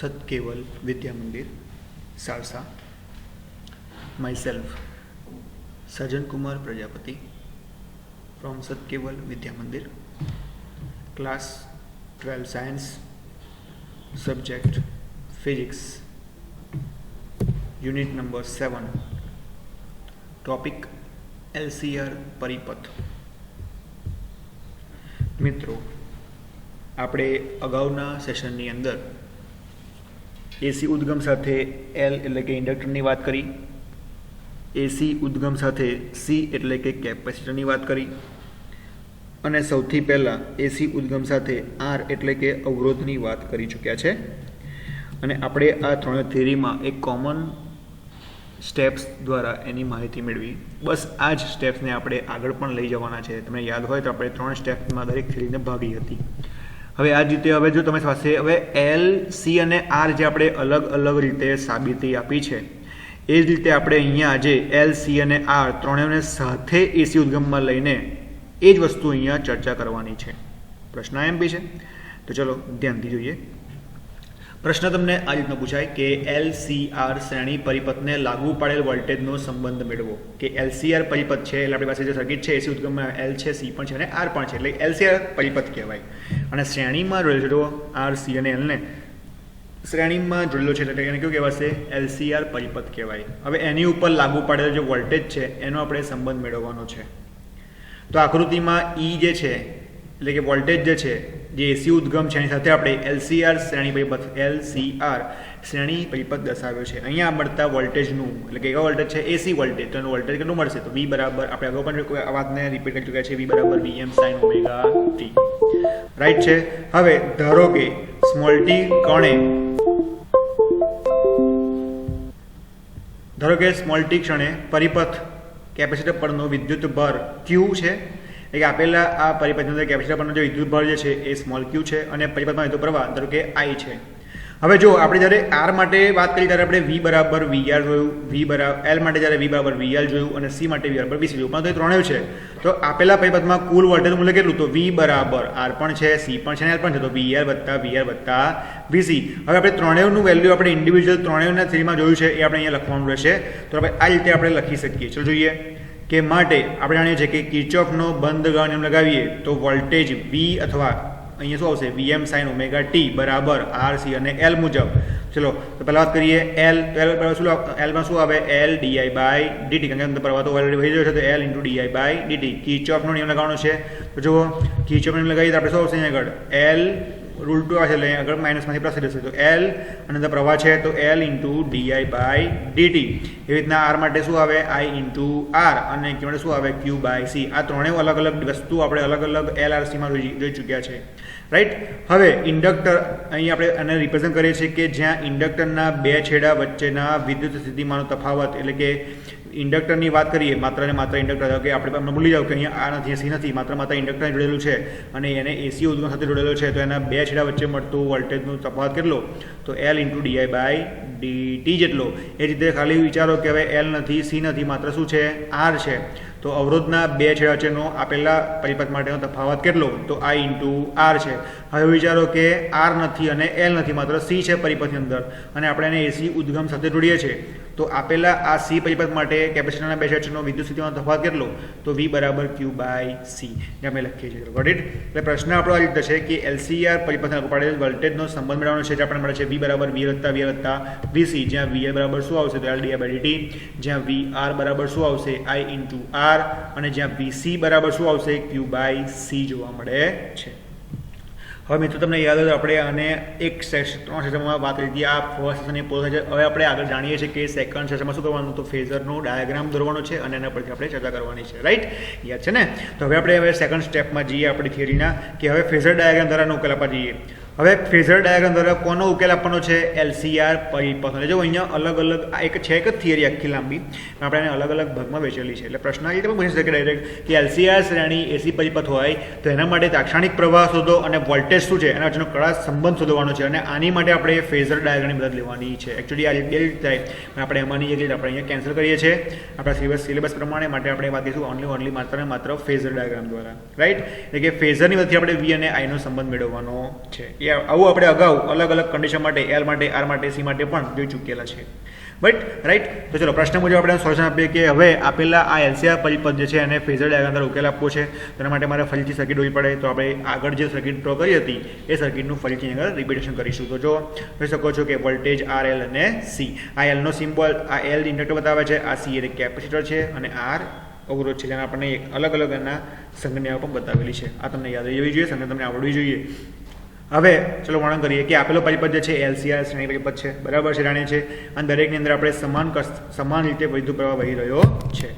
સતકેવલ Vidya Mandir Sarsa. Myself, Sajan Kumar Prajapati from Satkeval Vidya Mandir, class 12 science, subject physics, unit number 7, topic LCR પરિપથ. મિત્રો, આપણે અગાઉના સેશનની અંદર એસી ઉદ્ગમ સાથે L એટલે કે ઇન્ડક્ટરની વાત કરી, એસી ઉદ્ગમ સાથે સી એટલે કે કેપેસિટરની વાત કરી, અને સૌથી પહેલાં એસી ઉદ્ગમ સાથે આર એટલે કે અવરોધની વાત કરી ચૂક્યા છે. અને આપણે આ ત્રણ થિયરીમાં એક કોમન સ્ટેપ્સ દ્વારા એની માહિતી મેળવી. બસ આ જ સ્ટેપ્સને આપણે આગળ પણ લઈ જવાના છે. તમને યાદ હોય તો આપણે 3 સ્ટેપ્સમાં દરેક થિયરીને ભાગી હતી. હવે આ જ રીતે હવે જો તમે પાસે હવે એલ, સી અને આર જે આપણે અલગ અલગ રીતે સાબિતી આપી છે, એ જ રીતે આપણે અહીંયા આજે એલ, સી અને આર ત્રણેયને સાથે એસી ઉદ્ગમમાં લઈને એ જ વસ્તુ અહીંયા ચર્ચા કરવાની છે. પ્રશ્ન એમ બી છે, તો ચલો ધ્યાનથી જોઈએ. પ્રશ્ન તમને આ રીતનો પૂછાય કે LCR શ્રેણી પરિપથને લાગુ પાડેલ વોલ્ટેજનો સંબંધ મેળવો. કે LCR પરિપથ છે એટલે આપણી પાસે જે સર્કિટ છે એસી ઉદ્ગમમાં એલ છે, સી પણ છે અને આર પણ છે, એટલે LCR પરિપથ કહેવાય. અને શ્રેણીમાં જોડેલો આર, સી અને એલને શ્રેણીમાં જોડેલો છે એટલે એને કેવું કહેવાશે? LCR પરિપથ કહેવાય. હવે એની ઉપર લાગુ પાડેલો જે વોલ્ટેજ છે એનો આપણે સંબંધ મેળવવાનો છે. તો આકૃતિમાં ઈ જે છે એટલે કે વોલ્ટેજ જે છે જે એસી ઉદ્ગમ છે એની સાથે આપણે LCR શ્રેણી પરિપથ LCR શ્રેણી પરિપથ દર્શાવ્યો છે. અહીંયા મળતા વોલ્ટેજનું એટલે કે એવા વોલ્ટેજ છે એસી વોલ્ટેજ, તો એનું વોલ્ટેજ કેટલું મળશે? તો V બરાબર, આપણે અગાઉ પણ આ વાતને રિપીટ કરી ચૂક્યા છે, V બરાબર Vm sin omega t. Right છે. હવે ધારો કે સ્મોલ t કણે ક્ષણે પરિપથ કેપેસિટર પરનો વિદ્યુત ભાર Q છે. એટલે કે આપેલા આ પરિપથની અંદર કેપેસિટર પરનો જે વિદ્યુત ભાર જે છે એ સ્મોલ q છે અને પરિપથમાં વહેતો પ્રવાહ ધારો કે I છે. હવે જો આપણે જ્યારે R માટે વાત કરી ત્યારે આપણે V બરાબર VR જોયું, L માટે જ્યારે V બરાબર VL જોયું અને C માટે V બરાબર VC જોયું. પરંતુ એ ત્રણેય છે તો આપેલા પરિપથમાં કુલ વોલ્ટેજનું મૂલ્ય કેટલું? તો V બરાબર R પણ છે, C પણ છે અને L પણ છે, તો VR વત્તા VC. હવે આપણે ત્રણેયનું વેલ્યુ આપણે ઇન્ડિવિજ્યુઅલ ત્રણેયના થિયરીમાં જોયું છે એ આપણે અહીંયા લખવાનું રહેશે. તો આપણે આ રીતે આપણે લખી શકીએ. ચલો જોઈએ કે માટે આપણે જાણીએ છીએ કે કિર્ચોફનો બંધ ગા નિયમ લગાવીએ તો વોલ્ટેજ V અથવા અહીંયા શું આવશે? Vm sin ઓમેગા t બરાબર R, C અને L મુજબ. ચલો તો પહેલાં વાત કરીએ L. તો L બરાબર શું? Lમાં શું આવે? L di by dt. કારણ કે પ્રવાહ તો ઓલરેડી વહી રહ્યો છે, તો L into di by dt. કિર્ચોફનો નિયમ લગાવવાનો છે. તો જુઓ કિર્ચોફનો નિયમ લગાવીએ તો આપણે શું આવશે? અહીંયા આગળ L ઉલટું આવે છે એટલે આગળ માઇનસમાંથી પ્લસ જશે, તો L અને અંદર પ્રવાહ છે તો L into di by dt. એવી રીતના R માટે શું આવે? I into R અને Q માટે શું આવે? Q by C. આ ત્રણેય અલગ અલગ વસ્તુ આપણે અલગ અલગ LRCમાં જોઈ ચૂક્યા છે. રાઈટ. હવે ઇન્ડક્ટર અહીં આપણે આને રિપ્રેઝન્ટ કરીએ છીએ કે જ્યાં ઇન્ડક્ટરના બે છેડા વચ્ચેના વિદ્યુત સ્થિતિમાનનો તફાવત, એટલે કે ઇન્ડક્ટરની વાત કરીએ માત્ર ને માત્ર ઇન્ડક્ટર, કે આપણે ભૂલી જાવ કે અહીંયા આ નથી, સી નથી, માત્ર ઇન્ડક્ટર જોડેલું છે અને એને એસી ઉદ્ગમ સાથે જોડેલો છે, તો એના બે છેડા વચ્ચે મળતું વોલ્ટેજનો તફાવત કેટલો? તો L into di by dt જેટલો. એ રીતે ખાલી વિચારો કે હવે L નથી, સી નથી, માત્ર શું છે? R છે. તો અવરોધના બે છેડા વચ્ચેનો આપેલા પરિપથ માટેનો તફાવત કેટલો? તો I into R છે. હવે વિચારો કે R નથી અને L નથી, માત્ર C છે પરિપથની અંદર અને આપણે એને એસી ઉદ્ગમ સાથે જોડીએ છીએ, તો આપેલા આ C પરિપથ માટે કેપેસિટરના બે છેડા વચ્ચેનો વિદ્યુત સ્થિતિમાનનો તફાવત કેટલો? તો V બરાબર Q by C જે અમે લખીએ છીએ. Got it? એટલે પ્રશ્ન આપણો આ રીતે છે કે LCR પરિપથને લાગુ પાડેલ વોલ્ટેજનો સંબંધ મેળવવાનો છે, જે આપણને મળે છે V બરાબર V વત્તા VC, જ્યાં VL બરાબર શું આવશે? તો L di by dt, જ્યાં VR બરાબર શું આવશે? I into R અને જ્યાં VC બરાબર શું આવશે? Q by C જોવા મળે છે. હવે મિત્રો તમને યાદ હોય તો આપણે આને એક ત્રણ સેશનમાં વાત કરી હતી. આ ફર્સ્ટ સેશન એ પૂરો થાય છે. હવે આપણે આગળ જાણીએ છીએ કે સેકન્ડ સેશનમાં શું કરવાનું? તો ફેઝરનો ડાયાગ્રામ દોરવાનો છે અને એના પરથી આપણે ચર્ચા કરવાની છે. રાઈટ? યાદ છે ને? તો હવે સેકન્ડ સ્ટેપમાં જઈએ આપણી થિયરીના, કે હવે ફેઝર ડાયાગ્રામ દ્વારાનો ઉકેલ આપવા જઈએ. હવે ફેઝર ડાયાગ્રામ દ્વારા કોનો ઉકેલ આપવાનો છે? LCR પરિપથ. જો અહીંયા અલગ અલગ એક છે, એક જ થિયરી આખી લાંબી, આપણે એને અલગ અલગ ભાગમાં વહેંચેલી છે. એટલે પ્રશ્ન એ રીતે પણ પૂછી શકે ડાયરેક્ટ કે LCR શ્રેણી એસી પરિપથ હોય તો એના માટે તાક્ષણિક પ્રવાહ શોધો અને વોલ્ટેજ શું છે એના વચ્ચેનો કડા સંબંધ શોધવાનો છે, અને આની માટે આપણે ફેઝર ડાયાગ્રામની મદદ લેવાની છે. એકચ્યુઅલી આ બે રીતે થાય, આપણે એમાંની એક રીતે આપણે અહીંયા કેન્સલ કરીએ છીએ આપણા સિલેબસ પ્રમાણે. માટે આપણે વાત કરીશું ઓનલી માત્ર ફેઝર ડાયાગ્રામ દ્વારા. રાઈટ? એટલે કે ફેઝરની મદદથી આપણે V અને I નો સંબંધ મેળવવાનો છે. આવું આપણે અગાઉ અલગ અલગ કન્ડિશન માટે એલ માટે આર માટે સી માટે પણ જોઈ ચૂકેલા છે. બટ રાઈટ, તો ચલો પ્રશ્ન મુજબ આપણે સોલ્યુશન આપીએ કે હવે આપેલા આ એલસીઆર પરિપથ જે છે એને ફેઝર ડાયાગ્રામ દ્વારા ઉકેલ આપવો છે. તેના માટે મારે ફરીથી સર્કિટ દોરવી પડે. તો આપણે આગળ જે સર્કિટ ડ્રો કરી હતી એ સર્કિટનું ફરીથી આગળ રિપીટેશન કરીશું. તો જો જોઈ શકો છો કે વોલ્ટેજ આર એલ અને સી, આ એલનો સિમ્બોલ, આ એલ ઇન્ડક્ટર બતાવે છે, આ સી એટલે કેપેસિટર છે અને આર અવરોધ છે, જેને આપણને અલગ અલગ એના સંજ્ઞાઓ પણ બતાવેલી છે. આ તમને યાદ રહેવી જોઈએ, સંજ્ઞા તમને આવડવી જોઈએ. હવે ચલો વર્ણન કરીએ કે આપેલો પરિપથ જે છે એલસીઆર શ્રેણી પરિપથ છે, બરાબર છે, જાણીએ છીએ, અને દરેકની અંદર આપણે સમાન રીતે વિદ્યુત પ્રવાહ વહી રહ્યો છે.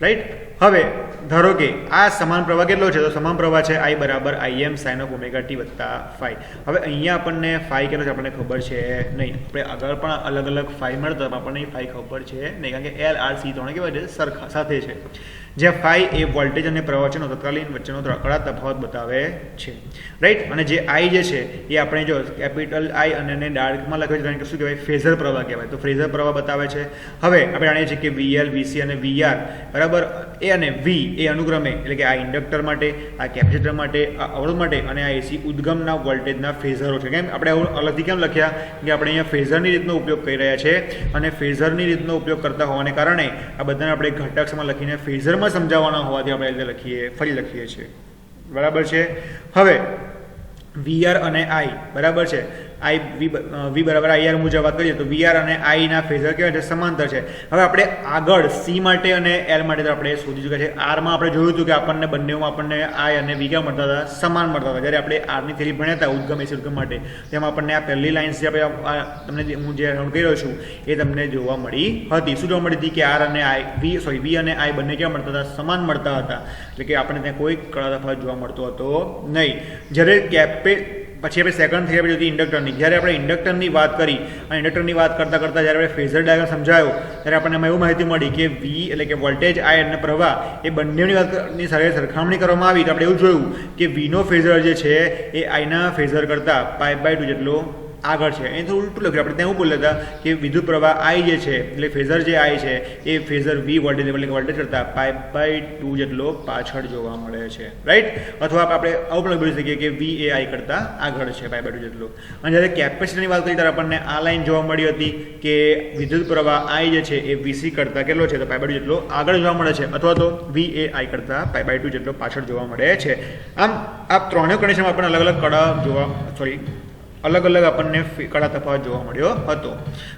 રાઈટ, હવે ધારો કે આ સમાન પ્રવાહ કેટલો છે? તો સમાન પ્રવાહ છે I બરાબર Im sin of omega t વત્તા phi. હવે અહીંયા આપણને phi કેટલો છે આપણને ખબર છે નહીં. આપણે આગળ પણ અલગ અલગ phi મળતો આપણને phi ખબર છે નહીં, કારણ કે L R C ત્રણે કેવા છે? સરખા સાથે છે. જ્યાં phi એ વોલ્ટેજ અને પ્રવાહનો તત્કાલીન વચ્ચેનો કડા તફાવત બતાવે છે. રાઈટ, અને જે I જે છે એ આપણે જો કેપિટલ I અને એને ડાર્કમાં લખ્યું છે, શું કહેવાય? ફેઝર પ્રવાહ કહેવાય. તો ફેઝર પ્રવાહ બતાવે છે. હવે આપણે જાણીએ છીએ કે VL, VC અને VR બરાબર, એ અને V એ અનુક્રમે એટલે કે આ ઇન્ડક્ટર માટે, આ કેપેસિટર માટે, આ અવરોધ માટે અને આ એસી ઉદ્ગમના વોલ્ટેજના ફેઝરો છે. કેમ આપણે અલગથી કેમ લખ્યા? કે આપણે અહીંયા ફેઝરની રીતનો ઉપયોગ કરી રહ્યા છે, અને ફેઝરની રીતનો ઉપયોગ કરતા હોવાને કારણે આ બધાને આપણે ઘટકમાં લખીને ફેઝરમાં સમજાવવાના હોવાથી આપણે એટલે ફરી લખીએ છીએ. બરાબર છે. હવે VR અને I બરાબર છે, V બરાબર IR મુજબ વાત કરીએ તો VR અને I ના ફેઝર કેવા છે? સમાંતર છે. હવે આપણે આગળ C માટે અને L માટે તો આપણે શોધી ચૂક્યા છે. R માં આપણે જોયું હતું કે આપણને બંનેમાં આપણને I અને V કેવા મળતા હતા? સમાન મળતા હતા. જ્યારે આપણે R ની થિયરી ભણ્યા હતા ઉદ્ગમ એસી ઉદ્ગમ માટે, તેમાં આપણને આ પહેલી લાઈન છે આપણે તમને હું જે રાઉન્ડ કરી રહ્યો છું એ તમને જોવા મળી હતી. શું જોવા મળી હતી? કે R અને V અને I બંને કેવા મળતા હતા? સમાન મળતા હતા. એટલે કે આપણને ત્યાં કોઈ કડા તફાવત જોવા મળતો હતો નહીં. જ્યારે પછી આપણે સેકન્ડ થઈ આપણે ઇન્ડક્ટરની. જ્યારે આપણે ઇન્ડક્ટરની વાત કરી અને ઇન્ડક્ટરની વાત કરતાં જ્યારે આપણે ફેઝર ડાયાગ્રામ સમજાયો ત્યારે આપણને એમાં એવું માહિતી મળી કે V એટલે કે વોલ્ટેજ I અને પ્રવાહ એ બંનેની વાતની સાથે સરખામણી કરવામાં આવી તો આપણે એવું જોયું કે Vનો ફેઝર જે છે એ Iના ફેઝર કરતાં π/2 જેટલો આગળ છે. એ તો ઉલટું લખ્યું. આપણે ત્યાં એવું બોલ્યા હતા કે વિદ્યુત પ્રવાહ I જે છે એટલે ફેઝર જે I છે એ ફેઝર V વોલ્ટેજ એટલે કે વોલ્ટેજ કરતાં π/2 જેટલો પાછળ જોવા મળે છે. રાઈટ, અથવા આપણે આવું પણ બોલી શકીએ કે V એ I કરતાં આગળ છે π/2 જેટલો. અને જ્યારે કેપેસિટરની વાત કરી ત્યારે આપણને આ લાઈન જોવા મળી હતી કે વિદ્યુત પ્રવાહ I જે છે એ VC કરતાં કેટલો છે? તો π/2 જેટલો આગળ જોવા મળે છે, અથવા તો V એ I કરતાં π/2 જેટલો પાછળ જોવા મળે છે. આમ આ ત્રણેય કન્ડિશનમાં આપણને અલગ અલગ કડા અલગ અલગ આપણને કડા તફાવત જોવા મળ્યો હતો.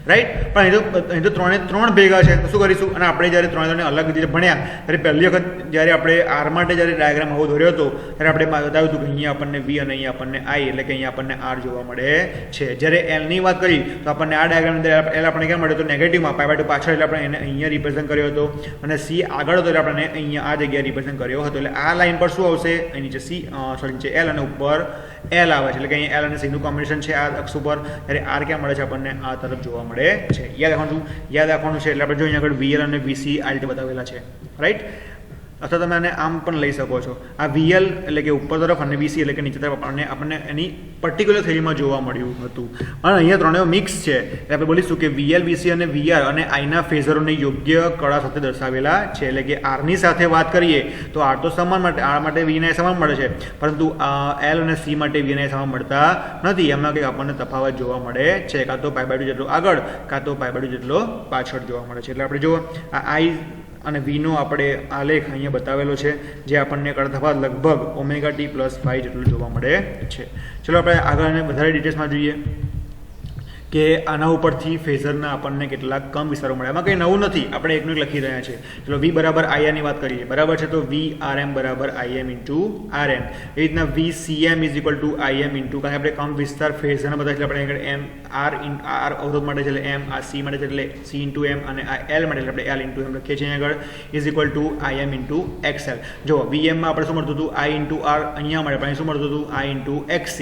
રાઈટ, પણ અહીં તો ત્રણ ભેગા છે. તો શું કરીશું? અને આપણે જ્યારે ત્રણે અલગ રીતે ભણ્યા ત્યારે પહેલી વખત જ્યારે આપણે આર માટે જ્યારે ડાયાગ્રામ આવો દોર્યો હતો ત્યારે આપણે બતાવ્યું હતું કે અહીંયા આપણને V અને અહીંયા આપણને I એટલે કે અહીંયા આપણને R જોવા મળે છે. જ્યારે Lની વાત કરી તો આપણને આ ડાયાગ્રામ અંદર L આપણને કેમ મળ્યો હતો? નેગેટિવમાં π/2 પાછળ, એટલે આપણે એને અહીંયા રિપ્રેઝન્ટ કર્યો હતો, અને C આગળ હતો એટલે આપણે અહીંયા આ જગ્યાએ રિપ્રેઝન્ટ કર્યો હતો. એટલે આ લાઈન પર શું આવશે? અહીં નીચે L અને ઉપર L આવે છે. એટલે કે અહીંયા L અને C નું કોમ્બિનેશન છે આ અક્ષ ઉપર. ત્યારે R ક્યાં મળે છે? આપણને આ તરફ જોવા મળે છે. યાદ રાખવાનું છે. એટલે આપણે જો અહીંયા આગળ VL અને VC આ રીતે બતાવેલા છે. રાઈટ, અથવા તમે આને આમ પણ લઈ શકો છો. આ VL એટલે કે ઉપર તરફ અને VC એટલે કે નીચે તરફ આપણને એની પર્ટિક્યુલર થિયરીમાં જોવા મળ્યું હતું. અને અહીંયા ત્રણેય મિક્સ છે. એટલે આપણે બોલીશું કે VL, VC અને VR અને Iના ફેઝરોને યોગ્ય કળા સાથે દર્શાવેલા છે. એટલે કે Rની સાથે વાત કરીએ તો R તો સમાન માટે R માટે V ને સમાન મળે છે, પરંતુ L અને C માટે V ને સમાન મળતા નથી. એમાં કંઈક આપણને તફાવત જોવા મળે છે. કાં તો π/2 જેટલો આગળ, કાં તો π/2 જેટલો પાછળ જોવા મળે છે. એટલે આપણે જો આ I અને Vનો આપણે આલેખ અહીંયા બતાવેલો છે, જે આપણને કડા તફાવત લગભગ omega t + phi જેટલું જોવા મળે છે. ચલો આપણે આગળ વધારે ડિટેલ્સમાં જોઈએ કે આના ઉપરથી ફેઝરના આપણને કેટલાક કમ વિસ્તારો મળે. એમાં કંઈ નવું નથી, આપણે એકનું એક લખી રહ્યા છીએ. ચલો V બરાબર IR ની વાત કરીએ. બરાબર છે, તો VRM બરાબર IM ઇન્ટુ RM. એ રીતના VCM is equal to IM into, કારણ કે આપણે કમ વિસ્તાર ફેઝરના બધા એટલે આપણે આગળ R અવરોધ માટે છે એટલે M, આ C માટે છે એટલે C ઇન્ટુ M, અને આ L માટે એટલે આપણે L ઇન્ટુ M લખીએ છીએ આગળ, is equal to IM into XL. જો VMમાં આપણે શું મળતું હતું? I into R. અહીંયા માટે આપણે શું મળતું હતું? I into XC.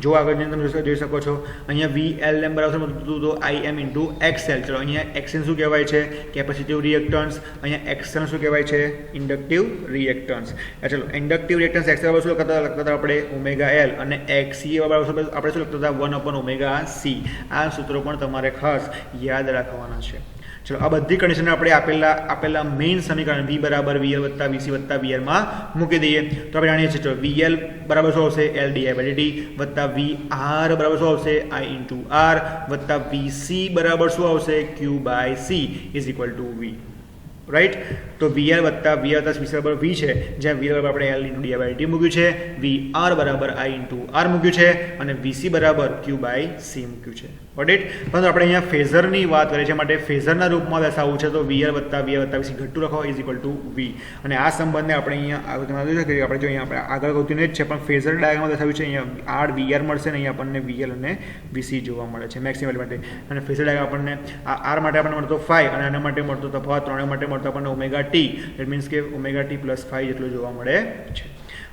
જો આગળ તમે જોઈ શકો છો અહીંયા VLM બરાબર તો IM ઇન્ટુ XL. ચલો અહીંયા XL શું કહેવાય છે? Capacitive reactance. અહીંયા XL શું કહેવાય છે? Inductive reactance. ચલો ઇન્ડક્ટિવ રિએક્ટન્સ XL બરાબર શું લખતા આપણે? ઓમેગા L, અને XC બરાબર આપણે શું લખતા હતા? 1/ωc. આ સૂત્રો પણ તમારે ખાસ યાદ રાખવાના છે. ચલો આ બધી કન્ડિશન આપણે આપેલા મેઇન સમીકરણ v બરાબર vl વત્તા vc વત્તા vr માં મૂકી દઈએ તો આપણે જાણીએ છીએ ચલો vl બરાબર શું આવશે l di/dt વત્તા vr બરાબર શું આવશે i into r વત્તા vc બરાબર શું આવશે q/c is equal to v right તો vl વત્તા vr વત્તા vc બરાબર v છે જ્યાં v બરાબર આપણે l into di/dt મૂક્યું છે vr બરાબર i into r મૂક્યું છે અને vc બરાબર q/c મૂક્યું છે ગોટ ઇટ પરંતુ આપણે અહીંયા ફેઝરની વાત કરીએ છીએ માટે ફેઝરના રૂપમાં દર્શાવવું છે તો vl વત્તા vr વત્તા vc ઘટતું લખો ઇઝ ઇક્વલ ટુ v અને આ સંબંધને આપણે અહીંયા જોઈ શકીએ આપણે જો અહીંયા આપણે આગળ ગોતીને જ છે પણ ફેઝર ડાયાગ્રામમાં દર્શાવ્યું છે અહીંયા r vr મળશે ને અહીંયા આપણને vl અને vc જોવા મળે છે મેક્સિમમ માટે અને ફેઝર ડાયાગ્રામ આપણને આ r માટે આપણને મળતો phi અને આના માટે મળતો તફાવત ત્રણેય માટે મળતો આપણને ઓમેગા ટી ઇટ મીન્સ કે ઓમેગા ટી પ્લસ phi જેટલો જોવા મળે છે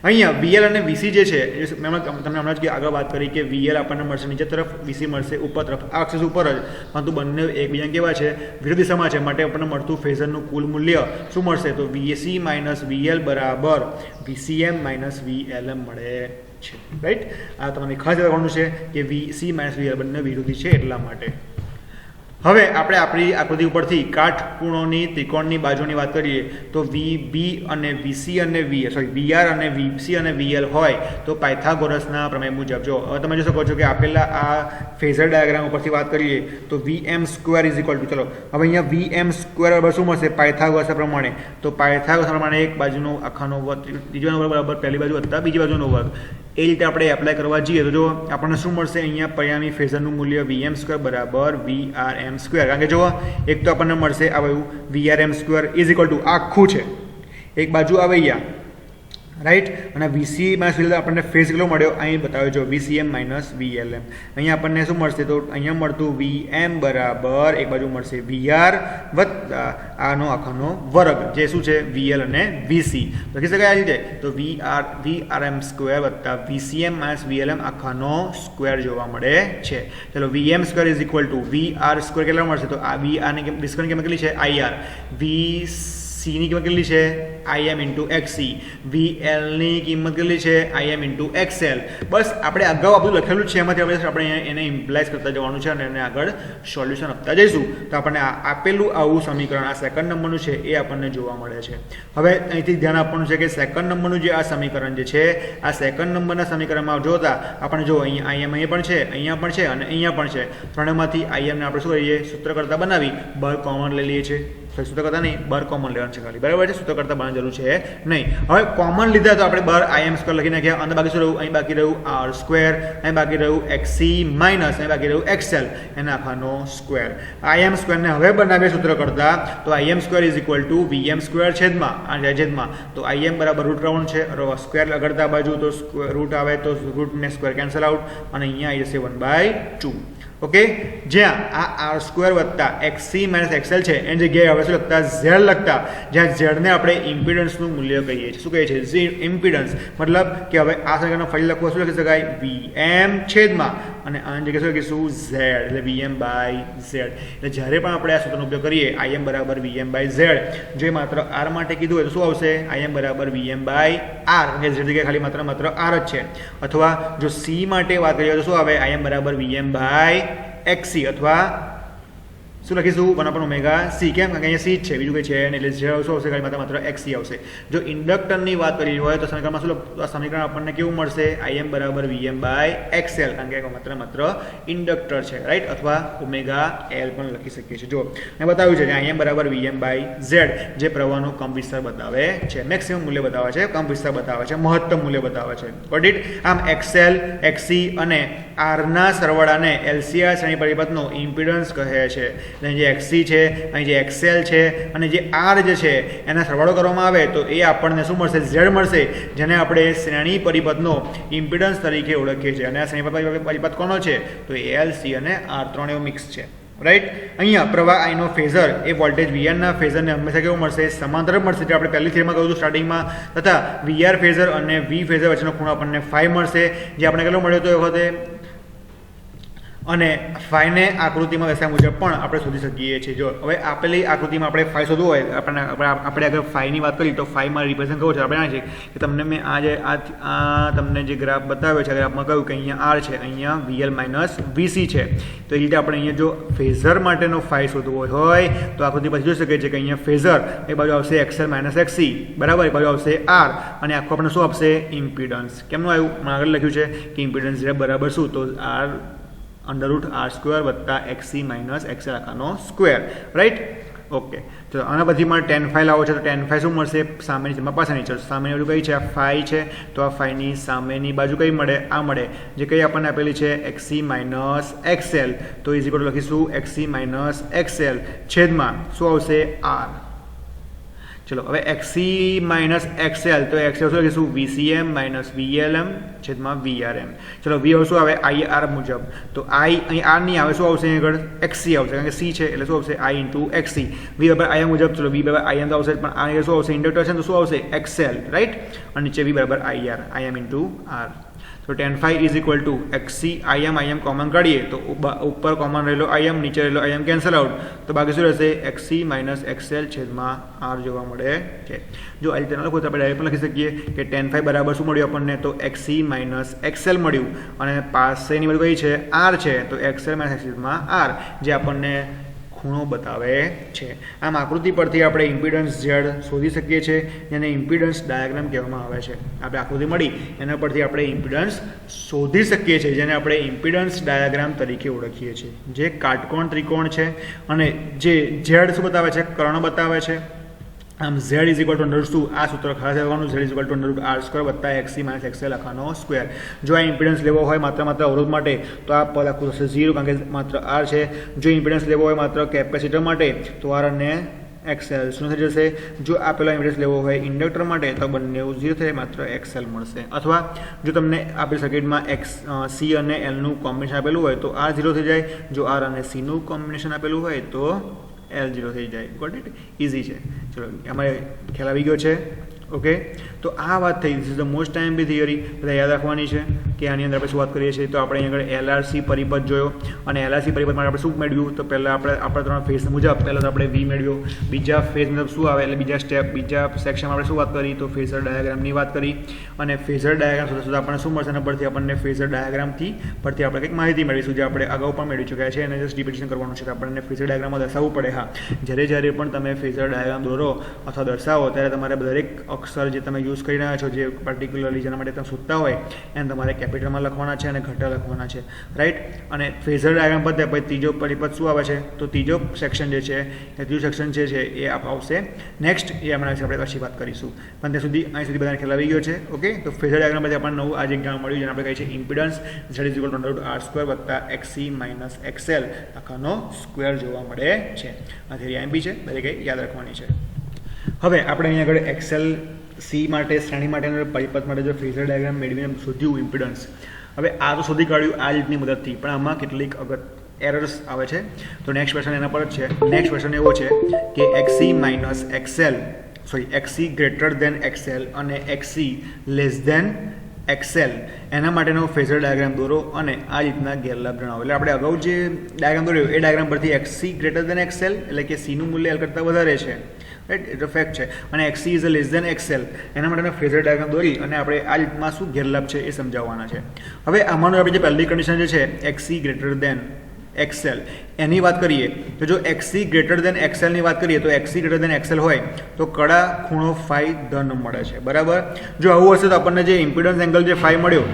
અહીંયા vl અને vc જે છે મેં તમને હમણાં જ આગળ વાત કરી કે vl આપણને મળશે નીચે તરફ vc મળશે ઉપર તરફ આ એક્સિસ ઉપર જ પરંતુ બંને એકબીજા કેવા છે વિરુદ્ધ દિશામાં છે માટે આપણને મળતું ફેઝરનું કુલ મૂલ્ય શું મળશે તો vc માઇનસ vl બરાબર vcm માઇનસ vlm મળે છે રાઈટ આ તમારે ખાસ યાદ રાખવાનું છે કે vc માઇનસ vl બંને વિરોધી છે એટલા માટે હવે આપણે આપણી આકૃતિ ઉપરથી કાટખૂણોની ત્રિકોણની બાજુની વાત કરીએ તો VB અને VC અને VR અને VC અને VL હોય તો પાયથાગોરસના પ્રમેય મુજબ જો હવે તમે જોઈ શકો છો કે આપેલા આ ફેઝર ડાયાગ્રામ ઉપરથી વાત કરીએ તો VM² ઇઝ ઇક્વલ ટુ ચલો હવે અહીંયા VM² બરાબર શું મળશે પાયથાગોરસ પ્રમાણે તો પાયથાગોરસ પ્રમાણે એક બાજુનો આખાનો વર્ગ બીજો વર્ગ બરાબર પહેલી બાજુ વત્તા બીજી બાજુનો વર્ગ એ રીતે આપણે એપ્લાય કરવા જઈએ તો જો આપણને શું મળશે અહીંયા પરિણામી ફેઝરનું મૂલ્ય VM² બરાબર VRM² કારણ કે જો એક તો આપણને મળશે આ બાજુ VRM² ઇઝ ઇક્વલ ટુ આખું છે એક બાજુ આવે અહીંયા રાઈટ અને VC માઇનસ VL આપણને ફેઝ કેટલો મળ્યો અહીં બતાવ્યો જો VCM માઇનસ VLM અહીંયા આપણને શું મળશે તો અહીંયા મળતું VM બરાબર એક બાજુ મળશે VR વત્તા આનો આખાનો વર્ગ જે શું છે VL અને VC લખી શકાય આ રીતે તો VRM² વત્તા VCM માઇનસ VLM આખાનો સ્ક્વેર જોવા મળે છે ચલો VM² is equal to VR² કેટલા મળશે તો આ VR ની કિંમત કેટલી છે IR VC ની કિંમત કેટલી છે IM into XC VL ની કિંમત કેટલી છે IM into XL બસ આપણે અગાઉ આ બધું લખેલું છે એમાંથી આપણે એને ઇમ્પ્લાઇઝ કરતા જવાનું છે અને એને આગળ સોલ્યુશન આપતા જઈશું તો આપણને આપેલું આવું સમીકરણ આ સેકન્ડ નંબરનું છે એ આપણને જોવા મળે છે હવે અહીંથી ધ્યાન આપવાનું છે કે સેકન્ડ નંબરનું જે આ સમીકરણ જે છે આ સેકન્ડ નંબરના સમીકરણમાં જોતા આપણે જો અહીંયા IM અહીં પણ છે અહીંયા પણ છે અને અહીંયા પણ છે ત્રણેયમાંથી IM ને આપણે શું કરીએ સૂત્ર કરતા બનાવી બહાર કોમન લઈ લઈએ છીએ સૂત્ર કરતા નહીં બહાર કોમન લેવાનું છે ખાલી બરાબર છે સૂત્ર કરતા બનાવવાની જરૂર છે નહીં હવે કોમન લીધા તો આપણે બહાર IM² લખી નાખ્યા અંદર બાકી શું રહ્યું અહીં બાકી રહ્યું R² અહીં બાકી રહ્યું XC માઇનસ અહીં બાકી રહ્યું XL એના આખાનો સ્ક્વેર IM² ને હવે બનાવીએ સૂત્ર કરતા તો IM² is equal to VM² છેદમાં તો IM બરાબર √રાઉન્ડ છે સ્ક્વેર લગાડતા બાજુ તો રૂટ આવે તો રૂટ ને સ્ક્વેર કેન્સલ આઉટ અને અહીંયા આવી જશે 1/2 ઓકે જ્યાં આ R² વત્તા XC માઇનસ XL છે એની જગ્યાએ આપણે શું લખતા Z લખતા જ્યાં Z ને આપણે ઇમ્પિડન્સનું મૂલ્ય કહીએ છીએ શું કહીએ છીએ ઇમ્પિડન્સ મતલબ કે હવે આ સમીકરણ ફરી લખવું શું લખી શકાય VM છેદમાં અને આની જગ્યાએ શું લખીશું Z એટલે VM/Z એટલે જ્યારે પણ આપણે આ સૂત્રનો ઉપયોગ કરીએ IM બરાબર VM/Z જો માત્ર R માટે કીધું હોય તો શું આવશે IM બરાબર VM/R કે Z જગ્યાએ ખાલી માત્ર R જ છે અથવા જો C માટે વાત કરીએ તો શું આવે IM બરાબર VM/XC અથવા શું લખીશું 1/ωc કેમ કારણ કે અહીંયા સી જ છે બીજું કંઈ છે નહીં એટલે જે શું આવશે ખાલી માત્ર XC આવશે જો ઇન્ડક્ટરની વાત કરી હોય તો સમીકરણમાં શું આ સમીકરણ આપણને કેવું મળશે IM બરાબર VM/XL કારણ કે માત્ર ઇન્ડક્ટર છે રાઈટ અથવા ωL પણ લખી શકીએ છીએ જો મેં બતાવ્યું છે કે IM બરાબર VM/Z જે પ્રવાહનો કંપ વિસ્તાર બતાવે છે મેક્સિમમ મૂલ્ય બતાવે છે કંપ વિસ્તાર બતાવે છે મહત્તમ મૂલ્ય બતાવે છે ગોટ ઇટ આમ XL XC અને R ના સરવાળાને LCR શ્રેણી પરિપથનો ઇમ્પિડન્સ કહે છે અહીં જે XC છે અહીં જે XL છે અને જે R જે છે એના સરવાળો કરવામાં આવે તો એ આપણને શું મળશે Z મળશે જેને આપણે શ્રેણી પરિપથનો ઇમ્પિડન્સ તરીકે ઓળખીએ છીએ અને આ શ્રેણી પરિપથ કોનો છે તો LC અને R ત્રણેય મિક્સ છે રાઈટ અહીંયા પ્રવાહ આઈનો ફેઝર એ વોલ્ટેજ VR ના ફેઝરને હંમેશા કેવું મળશે સમાંતર મળશે જે આપણે પહેલી થિયરીમાં કહ્યું હતું સ્ટાર્ટિંગમાં તથા VR ફેઝર અને V ફેઝર વચ્ચેનો ખૂણો આપણને phi મળશે જે આપણે કેટલો મળ્યો હતો એ વખતે અને ફાઈને આકૃતિમાં દર્શાવ્યા મુજબ પણ આપણે શોધી શકીએ છીએ. જો હવે આપેલી આકૃતિમાં આપણે ફાઈ શોધવું હોય આપણે આગળ ફાઈની વાત કરી તો ફાઈમાં રિપ્રેઝન્ટ કરવું છે. આપણે જાણીએ છીએ કે તમને મેં આ તમને જે ગ્રાફ બતાવ્યો છે ગ્રાફમાં કહ્યું કે અહીંયા આર છે, અહીંયા વીએલ માઇનસ વીસી છે. તો એ રીતે આપણે અહીંયા જો ફેઝર માટેનો ફાઈ શોધવો હોય તો આકૃતિ પછી જોઈ શકીએ છીએ કે અહીંયા ફેઝર એ બાજુ આવશે એક્સએલ માઇનસ એક્સી, બરાબર, એ બાજુ આવશે આર, અને આખું આપણે શું આપશે ઇમ્પિડન્સ. કેમનું આવ્યું આગળ લખ્યું છે કે ઇમ્પિડન્સ બરાબર શું, તો આર √r² વત્તા XC માઇનસ XL આખાનો સ્ક્વેર, રાઈટ. ઓકે, તો આના બધીમાં tan phi લાવો છે તો tan phi શું મળશે, સામેની જમા પાછળની ચલ. સામેની બાજુ કઈ છે, આ phi છે, તો આ phi ની સામેની બાજુ કઈ મળે, આ મળે, જે કઈ આપણને આપેલી છે XC માઇનસ XL. તો ઇઝ ઇક્વલ ટુ લખીશું XC માઇનસ XL છેદમાં શું આવશે R. ચલો હવે XC માઇનસ XL તો XL શું લખીશું VCM માઇનસ VLM છેદમાં VRM. ચલો V શું આવે IR મુજબ, તો I અહીં R નહીં આવે, શું આવશે આગળ XC આવશે, કારણ કે C છે એટલે શું આવશે I ઇન્ટુ XC. V બરાબર IM મુજબ, ચલો V બરાબર IM તો આવશે, પણ આ શું આવશે ઇન્ડક્ટર છે તો શું આવશે XL, રાઈટ, અને નીચે V બરાબર IR IM ઇન્ટુ R. તો tan phi is equal to XC IM common કાઢીએ તો ઉપર કોમન રહેલો IM, નીચે રહેલો IM કેન્સલ આઉટ, તો બાકી શું રહેશે XC માઇનસ XL છેદમાં R જોવા મળે છે. જો આ રીતે લખો તો આપણે ડાયરેક્ટ પણ લખી શકીએ કે tan phi બરાબર શું મળ્યું આપણને, તો XC માઇનસ XL મળ્યું, અને પાસેની બાજુ કઈ છે R છે, તો XL માઇનસ XC છેદમાં R, જે આપણને ખૂણો બતાવે છે. આમ આકૃતિ પરથી આપણે ઇમ્પિડન્સ ઝેડ શોધી શકીએ છીએ, જેને ઇમ્પિડન્સ ડાયાગ્રામ કહેવામાં આવે છે. આપણે આકૃતિ મળી એના પરથી આપણે ઇમ્પિડન્સ શોધી શકીએ છીએ, જેને આપણે ઇમ્પિડન્સ ડાયાગ્રામ તરીકે ઓળખીએ છીએ, જે કાટકોણ ત્રિકોણ છે અને જે ઝેડ શું બતાવે છે, કર્ણ બતાવે છે. આમ Z ઇઝ ઇક્વલ ટુ શું, આ સૂત્ર ખાસ આવવાનું, Z is equal to √r² વત્તા XC માઇનસ XL આખાનો સ્ક્વેર. જો આ ઇમ્પિડન્સ લેવો હોય માત્ર અવરોધ માટે તો આ પદ આખું થશે 0, કારણ કે માત્ર R છે. જો ઇમ્પિડન્સ લેવો હોય માત્ર કેપેસિટર માટે તો R અને XL શું થઈ જશે. જો આપેલા ઇમ્પિડન્સ લેવો હોય ઇન્ડક્ટર માટે તો બંને 0 થઈ માત્ર XL મળશે. અથવા જો તમને આપેલ સર્કિટમાં C અને L નું કોમ્બિનેશન આપેલું હોય તો R 0 થઈ જાય, જો R અને C નું કોમ્બિનેશન આપેલું હોય તો L 0 થઈ જાય. ગોટ ઇટ, ઇઝી છે. ચલો અમારે ખ્યાલ આવી ગયો છે. ઓકે, તો આ વાત થઈ, this is the most time be theory, બધા યાદ રાખવાની છે કે આની અંદર આપણે શું વાત કરીએ છીએ. તો આપણે અહીં આગળ LRC પરિપથ જોયો, અને LRC પરિપથ માટે આપણે શું મેળવ્યું, તો પહેલાં આપણા ત્રણ ફેઝ મુજબ પહેલાં તો આપણે V મેળવ્યો, બીજા ફેઝ મુજબ શું આવે એટલે બીજા સેક્શનમાં આપણે શું વાત કરી, તો ફેઝર ડાયાગ્રામની વાત કરી. અને ફેઝર ડાયાગ્રામ સુધી આપણને શું મળશે, એના પરથી આપણને ફેઝર ડાયાગ્રામથી પરથી આપણે કંઈક માહિતી મેળવીશું, જે આપણે અગાઉ પણ મેળવી ચૂક્યા છે, અને જસ્ટ રિપીટેશન કરવાનું છે. આપણને ફેઝર ડાયાગ્રામમાં દર્શાવવું પડે. હા, જ્યારે પણ તમે ફેઝર ડાયાગ્રામ દોરો અથવા દર્શાવો ત્યારે તમારે દરેક અક્ષર જે તમે યુઝ કરી રહ્યા છો, જે પર્ટિક્યુલરલી જેના માટે તમે શોધતા હોય એને તમારે કેપિટલમાં લખવાના છે અને ઘટા લખવાના છે, રાઈટ. અને ફેઝર ડાયાગ્રામ પતે પછી ત્રીજો પરિપથ શું આવે છે, તો ત્રીજો સેક્શન જે છે એ ત્રીજું સેક્શન છે એ આવશે નેક્સ્ટ, એ હમણાં આપણે પછી વાત કરીશું. પણ ત્યાં સુધી અહીં સુધી બધાને ખ્યાલ આવી ગયો છે. ઓકે, તો ફેઝર ડાયાગ્રામ પછી આપણને નવું આજે જ્ઞાન મળ્યું, જેને આપણે કહીએ છીએ impedance Z is equal to √r² વત્તા XC માઇનસ XL આખાનો સ્ક્વેર જોવા મળે છે. આ થિયરી એમ બી છે, દરેકે યાદ રાખવાની છે. હવે આપણે અહીંયા આગળ XL C માટે શ્રેણી માટે પરિપથ માટે જો ફેઝર ડાયાગ્રામ મેળવીને શોધ્યું ઇમ્પિડન્સ. હવે આ તો શોધી કાઢ્યું આ રીતની મદદથી, પણ આમાં કેટલીક એરર્સ આવે છે. તો નેક્સ્ટ ક્વેશ્ચન એના પર જ છે. નેક્સ્ટ ક્વેશ્ચન એવો છે કે XC minus XL XC greater than XL અને XC લેસ દેન XL એના માટેનો ફેઝર ડાયાગ્રામ દોરો અને આ રીતના ગેરલાભ જણાવો. એટલે આપણે અગાઉ જે ડાયાગ્રામ દોર્યો એ ડાયાગ્રામ પરથી XC ગ્રેટર દેન XL એટલે કે C નું મૂલ્ય L કરતાં વધારે છે, રાઈટ, એટલે ફેક્ટ છે, અને XC is less than XL એના માટેનો ફેઝર ડાયાગ્રામ દોરી અને આપણે આ રીતમાં શું ગેરલાભ છે એ સમજાવવાના છે. હવે આમાંનું આપણે જે પહેલી કન્ડિશન જે છે XC ગ્રેટર દેન XL એની વાત કરીએ તો જો XC ગ્રેટર દેન XL ની વાત કરીએ તો XC ગ્રેટર દેન XL હોય તો કડા ખૂણો phi ધન મળે છે, બરાબર. જો આવું હશે તો આપણને જે ઇમ્પિડન્સ એંગલ જે phi મળ્યો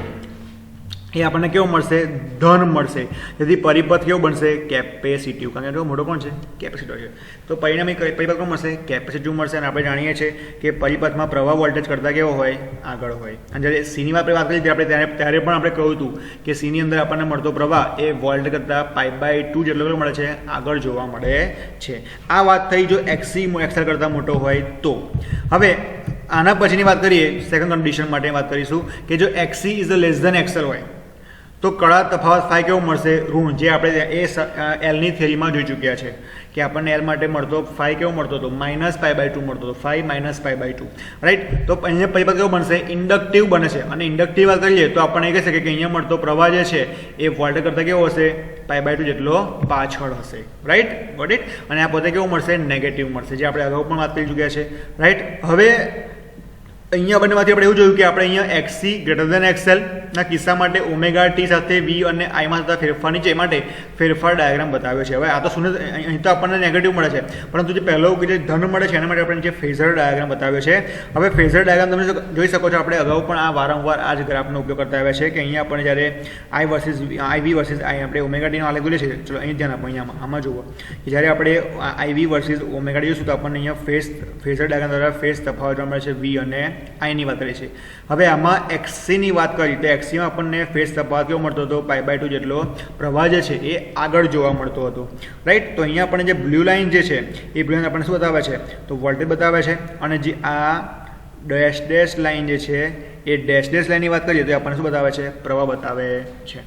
એ આપણને કેવો મળશે, ધન મળશે. જેથી પરિપથ કેવો બનશે, કેપેસિટિવ, કારણ કે મોટો કોણ છે, કેપેસિટર છે. તો પરિણામી પરિપથ કોણ મળશે, કેપેસિટિવ મળશે. અને આપણે જાણીએ છીએ કે પરિપથમાં પ્રવાહ વોલ્ટેજ કરતાં કેવો હોય, આગળ હોય. અને જ્યારે સીની વાત વાત કરી ત્યારે પણ આપણે કહ્યું હતું કે સીની અંદર આપણને મળતો પ્રવાહ એ વોલ્ટ કરતાં π/2 જેટલો મળે છે, આગળ જોવા મળે છે. આ વાત થઈ જો XC XL કરતાં મોટો હોય તો. હવે આના પછીની વાત કરીએ, સેકન્ડ કન્ડિશન માટે વાત કરીશું કે જો XC is less than XL હોય તો કડા તફાવત ફાઈ કેવો મળશે? ઋણ, જે આપણે એલની થિયરીમાં જોઈ ચૂક્યા છે કે આપણને એલ માટે મળતો ફાઈ કેવો મળતો હતો? -π/2 મળતો હતો, 5 - π/2, રાઈટ. તો અહીંયા પરિપથ કેવો બનશે? ઇન્ડક્ટિવ બને છે. અને ઇન્ડક્ટિવ વાત કરીએ તો આપણને એ કહી શકે કે અહીંયા મળતો પ્રવાહ જે છે એ વોલ્ટેજ કરતાં કેવો હશે? π/2 જેટલો પાછળ હશે, રાઈટ. Got it. અને આ પોતે કેવું મળશે? નેગેટિવ મળશે, જે આપણે અગાઉ પણ વાત કરી ચૂક્યા છે, રાઈટ. હવે અહીંયા બંનેમાંથી આપણે એવું જોયું કે આપણે અહીંયા XC > XL ના કિસ્સા માટે ઓમેગા ટી સાથે V અને I માં થતા ફેરફારની છે માટે ફેરફાર ડાયાગ્રામ બતાવ્યો છે. હવે આ તો શૂન્ય, અહીં તો આપણને નેગેટિવ મળે છે, પરંતુ જે પહેલો જે ધન મળે છે એના માટે આપણે જે ફેઝર ડાયાગ્રામ બતાવ્યો છે. હવે ફેઝર ડાયાગ્રામ તમે જોઈ શકો છો, આપણે અગાઉ પણ આ વારંવાર આ જ ગ્રાફનો ઉપયોગ કરતા આવ્યા છે કે અહીંયા આપણે જ્યારે IV વર્સિસ I આપણે ઓમેગા ટીનો આલેખ જોઈએ છે. ચલો અહીં ધ્યાન આપો, અહીંયા આમાં જુઓ કે જ્યારે આપણે IV વર્સિસ ઓમેગા ટી જોઈશું તો આપણને અહીંયા ફેઝર ડાયાગ્રામ દ્વારા ફેઝ તફાવત જોવા મળે છે V અને I ની વાત કરીએ છીએ. હવે આમાં XC ની વાત કરી તો XC માં આપણને ફેઝ તફાવત કેવો મળતો હતો? π/2 જેટલો પ્રવાહ જે છે એ આગળ જોવા મળતો હતો, રાઈટ. તો અહીંયા આપણને જે બ્લુ લાઇન જે છે એ બ્લુ લાઇન આપણને શું બતાવે છે? તો વોલ્ટેજ બતાવે છે. અને જે આ ડેશ લાઇન જે છે એ ડેશ લાઇનની વાત કરીએ તો આપણને શું બતાવે છે? પ્રવાહ બતાવે છે,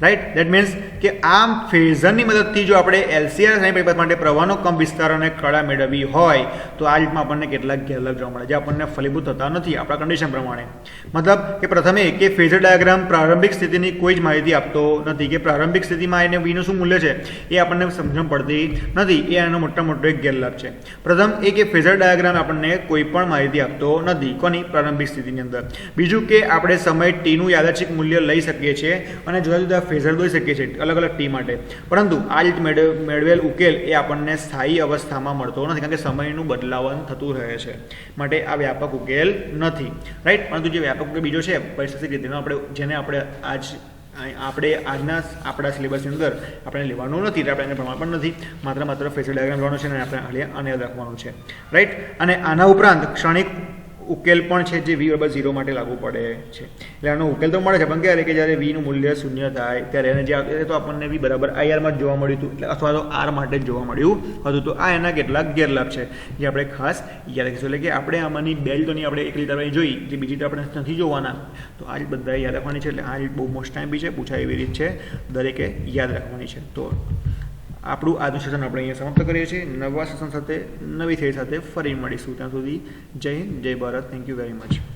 રાઈટ. દેટ મીન્સ કે આ ફેઝરની મદદથી જો આપણે LCR શ્રેણી પરિપથ માટે પ્રવાહનો ક્રમ વિસ્તાર અને કળા મેળવવી હોય તો આ રીતમાં આપણને કેટલાક ગેરલાભ જોવા મળે, જે આપણને ફલીભૂત થતા નથી આપણા કન્ડિશન પ્રમાણે. મતલબ કે પ્રથમે કે ફેઝર ડાયાગ્રામ પ્રારંભિક સ્થિતિની કોઈ જ માહિતી આપતો નથી, કે પ્રારંભિક સ્થિતિમાં એને V નું શું મૂલ્ય છે એ આપણને સમજણ પડતી નથી. એ આનો મોટો એક ગેરલાભ છે. પ્રથમ એ કે ફેઝર ડાયાગ્રામ આપણને કોઈ પણ માહિતી આપતો નથી, કોની? પ્રારંભિક સ્થિતિની અંદર. બીજું કે આપણે સમય t નું યાદચ્છિક મૂલ્ય લઈ શકીએ છીએ અને જુદા જુદા ફેઝર દોરી શકીએ છીએ અલગ અલગ t માટે, પરંતુ આ રીતે મેળવેલ ઉકેલ એ આપણને સ્થાયી અવસ્થામાં મળતો નથી, કારણ કે સમયનું બદલાવન થતું રહે છે, માટે આ વ્યાપક ઉકેલ નથી, રાઈટ. પરંતુ જે વ્યાપક ઉકેલ બીજો છે પરિસ્થિતિ રીતેનો, જેને આપણે આજના આપણા સિલેબસની અંદર આપણે લેવાનું નથી, આપણે એને પ્રમાણ પણ નથી, માત્ર ફેઝર ડાયાગ્રામ લેવાનો છે અને આપણે આને યાદ રાખવાનું છે, રાઈટ. અને આના ઉપરાંત ક્ષણિક ઉકેલ પણ છે જે V = 0 માટે લાગુ પડે છે. એટલે આનો ઉકેલ તો મળે છે, પણ ક્યારે? કે જ્યારે V નું મૂલ્ય 0 થાય ત્યારે. એને જે તો આપણને V = IR માં જ જોવા મળ્યું હતું, એટલે અથવા તો R માટે જ જોવા મળ્યું હતું. તો આ એના કેટલાક ગેરલાભ છે જે આપણે ખાસ યાદ રાખીશું. એટલે કે આપણે આમાંની બે રીતોની આપણે એક રીત આપણે જોઈ, જે બીજી તો આપણે નથી જોવાના, તો આ રીત બધાએ યાદ રાખવાની છે. એટલે આ રીત બહુ મોસ્ટ ટાઈમ બી છે, પૂછાય એવી રીત છે, દરેકે યાદ રાખવાની છે. તો આપણું આજનું સેશન આપણે અહીંયા સમાપ્ત કરીએ છીએ. નવા સેશન સાથે નવી થિયરી સાથે ફરી મળીશું. ત્યાં સુધી જય હિન્દ, જય Bharat. Thank you very much.